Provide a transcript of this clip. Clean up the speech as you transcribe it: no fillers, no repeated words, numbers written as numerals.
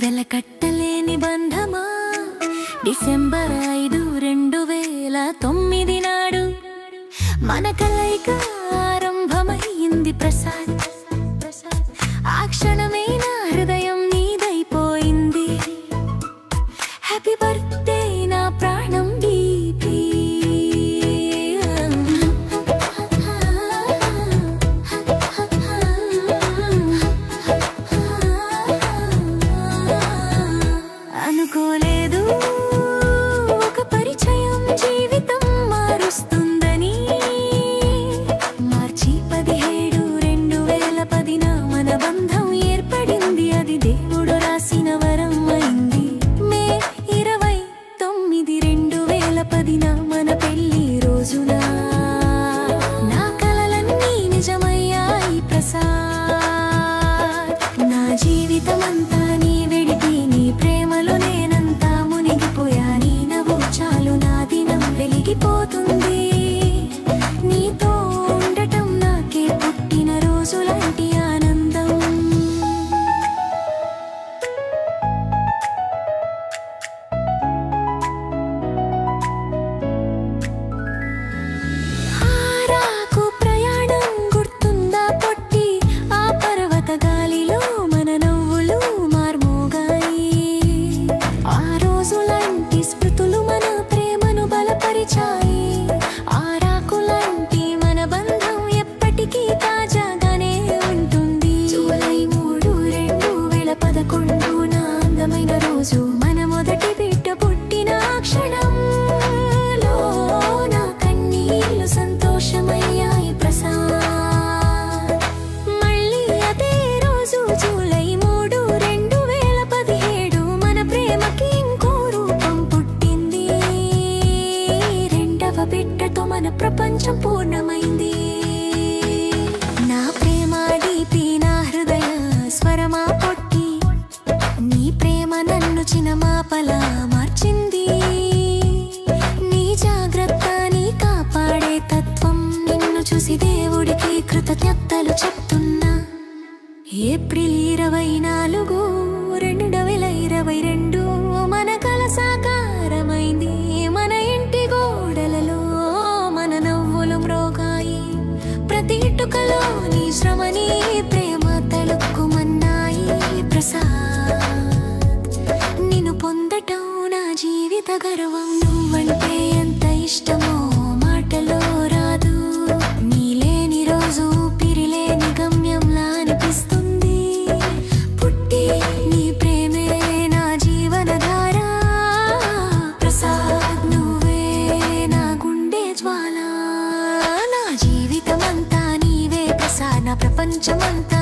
వెలకట్టలేని బంధమా December 5, 2009 నాడు మన కలయిక ఆరంభమైంది ప్రసాద్. ఆ క్షణమే నా హృదయం నీదైపోయింది. హ్యాపీ బర్త్డే నా ప్రాణం బీపీ. అనుకోలేదు ఒక పరిచయం జీవితం మారుస్తుందని. మార్చి 17, 2010 మన బంధం ఏర్పడింది. అది దేవుడు రాసిన వరం అయింది. మే 29, 2010 మన పెళ్లి రోజున నా కలలన్నీ నిజమయ్యాయి ప్రసాద్. నా జీవితమంతా నీ వెడికి నీ ప్రేమలో నేనంతా మునిగిపోయా. నీ నవ్వు చాలు నా దినం వెలిగిపోతుంది. నీతో ఉండటం నాకే పుట్టిన రోజులాంటి ఆనందం. ఆరాకు ప్రయాణం గుర్తుందా పొట్టి? ఆ పర్వత గాలిలో మన నవ్వులు మార్మోగాయి. ఆ రోజులాంటి స్మృతులు మన ప్రేమను బలపరిచాయి. ఆరాకులాంటి మన బంధం ఎప్పటికీ తాజాగానే ఉంటుంది. జూలై 3, 2011 నా అందమైన రోజు. మన మొదటి బిడ్డ పుట్టిన క్షణంలో నా కన్నీళ్లు సంతోషమయ్యాయి ప్రసాద్. మళ్ళీ అదే రోజు జూలై 3, 2017 మన ప్రేమకి ఇంకో రూపం పుట్టింది. రెండవ బిడ్డతో మన ప్రపంచం పూర్ణమైంది. నా ప్రేమ డీపీ నా హృదయ స్వరమా పొట్టి. నీ ప్రేమ నన్ను చిన్నమాపలా మార్చింది. నీ జాగ్రత్త నీ కాపాడే తత్వం. నిన్ను చూసి దేవుడికి కృతజ్ఞతలు చెప్తున్నా. ఏప్రిల్ 24, 2022 మన కల సాకారమైంది. మన ఇంటి గోడలలో మన నవ్వులు మ్రోగాయి. ప్రతి ఇటుకలో నీ శ్రమ నీ ప్రేమ తలుక్కుమన్నాయి ప్రసాద్. నిన్ను పొందటం నా జీవిత గర్వం. నువ్వంటే ఎంత ఇష్టమో మాటలో రాదు. నీ లేని రోజు ఊపిరిలేని గమ్యంలా అనిపిస్తుంది. పుట్టి నీ ప్రేమే నా జీవనధార ప్రసాద్. నువ్వే నా గుండె జ్వాల. నా జీవితమంతా నీవే ప్రసాద్. నా ప్రపంచమంతా